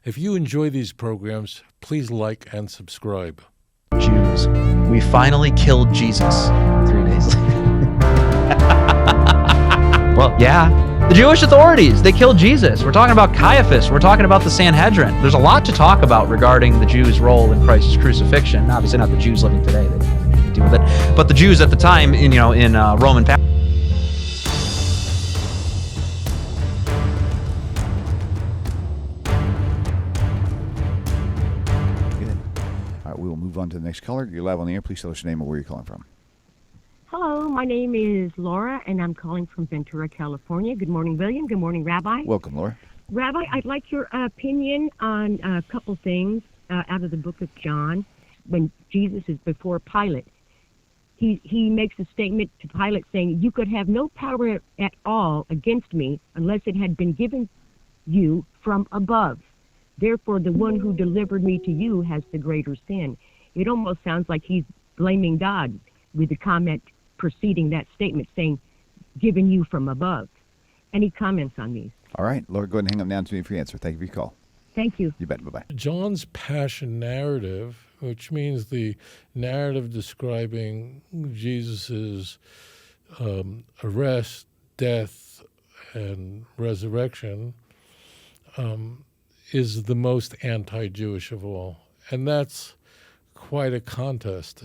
If you enjoy these programs, please like and subscribe. Jews, we finally killed Jesus 3 days later. Well, yeah. The Jewish authorities, they killed Jesus. We're talking about Caiaphas. We're talking about the Sanhedrin. There's a lot to talk about regarding the Jews' role in Christ's crucifixion. Obviously not the Jews living today. They didn't have anything to do with it. But the Jews at the time, in Roman Good. All right, we will move on to the next caller. You're live on the air. Please tell us your name and where you're calling from. Hello, my name is Laura, and I'm calling from Ventura, California. Good morning, William. Good morning, Rabbi. Welcome, Laura. Rabbi, I'd like your opinion on a couple things out of the book of John. When Jesus is before Pilate, he makes a statement to Pilate saying, "You could have no power at all against me unless it had been given you from above. Therefore, the one who delivered me to you has the greater sin." It almost sounds like he's blaming God with the comment preceding that statement saying, "given you from above." Any comments on these? All right, Laura, go ahead and hang up now to me for your answer. Thank you for your call. Thank you. You bet. Bye-bye. John's passion narrative, which means the narrative describing Jesus's arrest, death, and resurrection, is the most anti-Jewish of all. And that's quite a contest.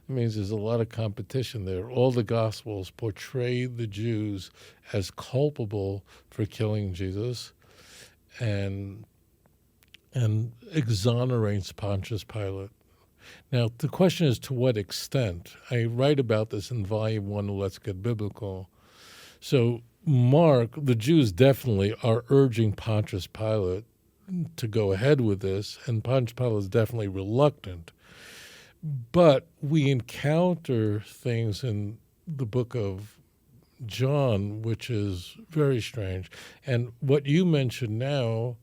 It means there's a lot of competition there. All the Gospels portray the Jews as culpable for killing Jesus and exonerates Pontius Pilate. Now, the question is to what extent. I write about this in Volume 1 of Let's Get Biblical. So Mark, the Jews definitely are urging Pontius Pilate to go ahead with this, and Pontius Pilate is definitely reluctant. But we encounter things in the book of John, which is very strange. And what you mentioned now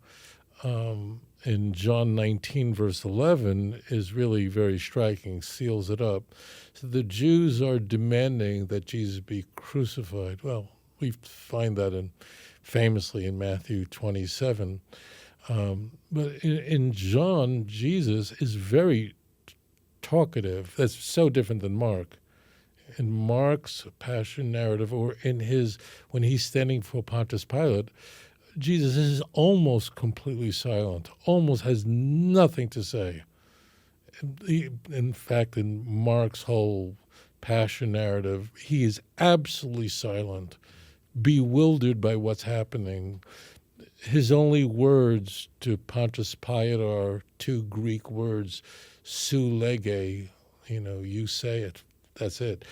in John 19, verse 11, is really very striking, seals it up. So the Jews are demanding that Jesus be crucified. Well, we find that famously in Matthew 27. But in John, Jesus is very talkative. That's so different than Mark. In Mark's passion narrative, or in his, when he's standing for Pontius Pilate, Jesus is almost completely silent, almost has nothing to say. In fact, in Mark's whole passion narrative, he is absolutely silent, bewildered by what's happening. His only words to Pontius Pilate are two Greek words, su lege, you say it. That's it.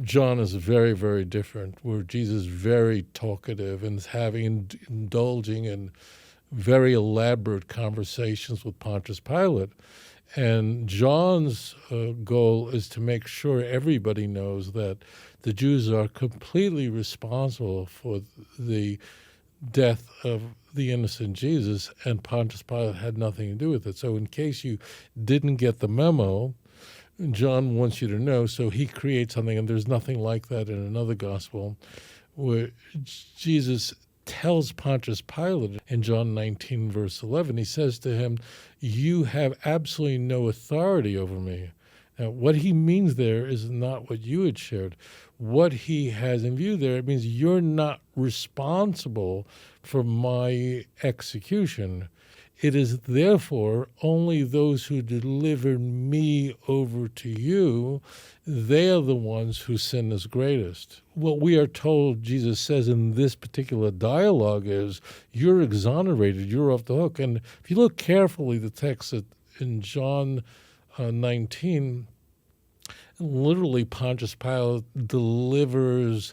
John is very, very different, where Jesus is very talkative and is indulging in very elaborate conversations with Pontius Pilate. And John's goal is to make sure everybody knows that the Jews are completely responsible for the death of the innocent Jesus, and Pontius Pilate had nothing to do with it. So in case you didn't get the memo, John wants you to know, so he creates something, and there's nothing like that in another gospel, where Jesus tells Pontius Pilate in John 19, verse 11, he says to him, "You have absolutely no authority over me." Now, what he means there is not what you had shared. What he has in view there, it means you're not responsible for my execution. It is therefore only those who delivered me over to you, they are the ones whose sin is greatest. What we are told Jesus says in this particular dialogue is, you're exonerated, you're off the hook. And if you look carefully, the text in John 19, literally Pontius Pilate delivers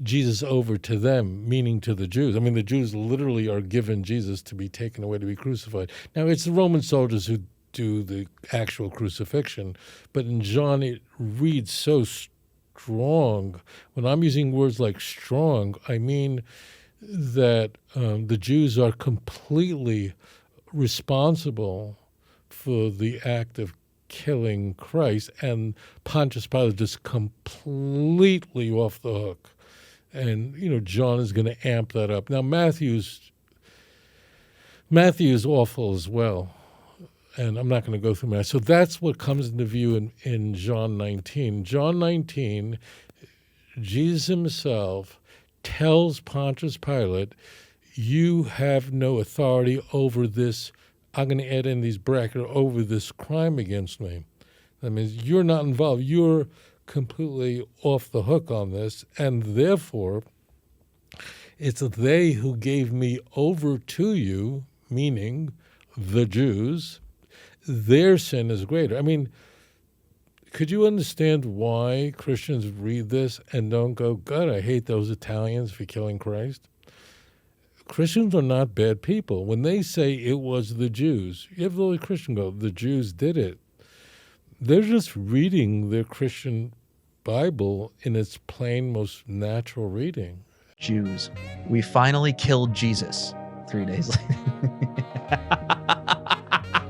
Jesus over to them, meaning to the Jews. I mean, the Jews literally are given Jesus to be taken away to be crucified. Now, it's the Roman soldiers who do the actual crucifixion, but in John it reads so strong. When I'm using words like strong, I mean that the Jews are completely responsible for the act of killing Christ, and Pontius Pilate is completely off the hook. And, John is going to amp that up. Now, Matthew's Matthew is awful as well. And I'm not going to go through Matthew. So that's what comes into view in John 19. John 19, Jesus himself tells Pontius Pilate, you have no authority over this, I'm going to add in these brackets, over this crime against me. That means you're not involved. You're completely off the hook on this, and therefore it's they who gave me over to you, meaning the Jews. Their sin is greater. I mean, could you understand why Christians read this and don't go, God, I hate those Italians for killing Christ? Christians are not bad people. When they say it was the Jews, you have the only Christian go, the Jews did it. They're just reading their Christian Bible in its plain, most natural reading. Jews. We finally killed Jesus 3 days later.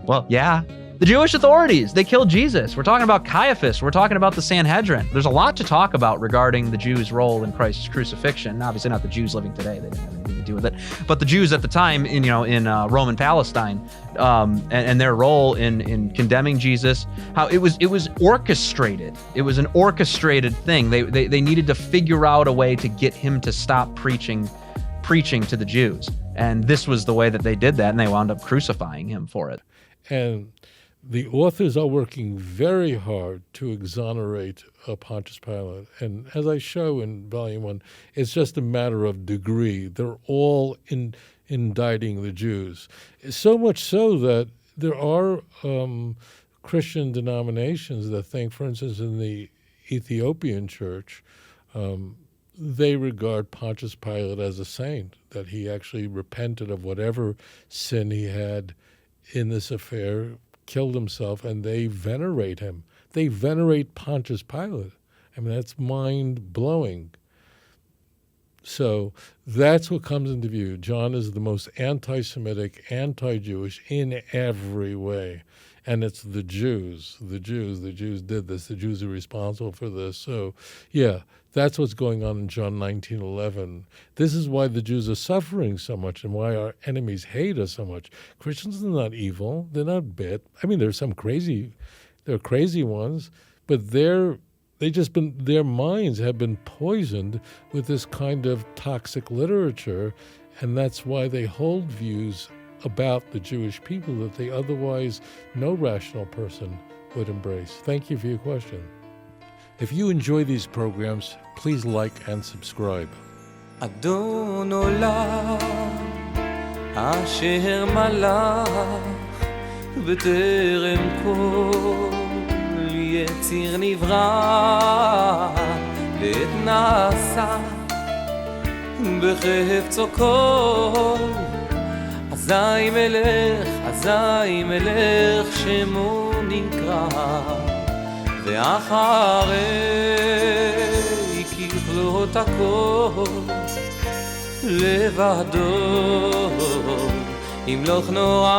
Well, yeah. The Jewish authorities, they killed Jesus. We're talking about Caiaphas. We're talking about the Sanhedrin. There's a lot to talk about regarding the Jews' role in Christ's crucifixion. Obviously not the Jews living today. They didn't have anything to do with it. But the Jews at the time in Roman Palestine and their role in condemning Jesus, how it was orchestrated. It was an orchestrated thing. They needed to figure out a way to get him to stop preaching to the Jews. And this was the way that they did that, and they wound up crucifying him for it. And the authors are working very hard to exonerate Pontius Pilate. And as I show in Volume 1, it's just a matter of degree. They're all indicting the Jews. So much so that there are Christian denominations that think, for instance, in the Ethiopian church, they regard Pontius Pilate as a saint, that he actually repented of whatever sin he had in this affair, killed himself, and they venerate him. They venerate Pontius Pilate. I mean, that's mind-blowing. So that's what comes into view. John is the most anti-Semitic, anti-Jewish in every way. And it's the Jews. The Jews did this. The Jews are responsible for this. So, yeah, that's what's going on in John 19:11. This is why the Jews are suffering so much and why our enemies hate us so much. Christians are not evil. They're not bad. I mean, there's some crazy ones, but their minds have been poisoned with this kind of toxic literature, and that's why they hold views about the Jewish people that they otherwise no rational person would embrace. Thank you for your question. If you enjoy these programs, please like and subscribe. אדון עולם אשר מלך בטרם כל יציר נברא לעת נעשה בחפצו כל אזי מלך שמו נקרא ואחרי ככלות הכל לבדו ימלוך נורא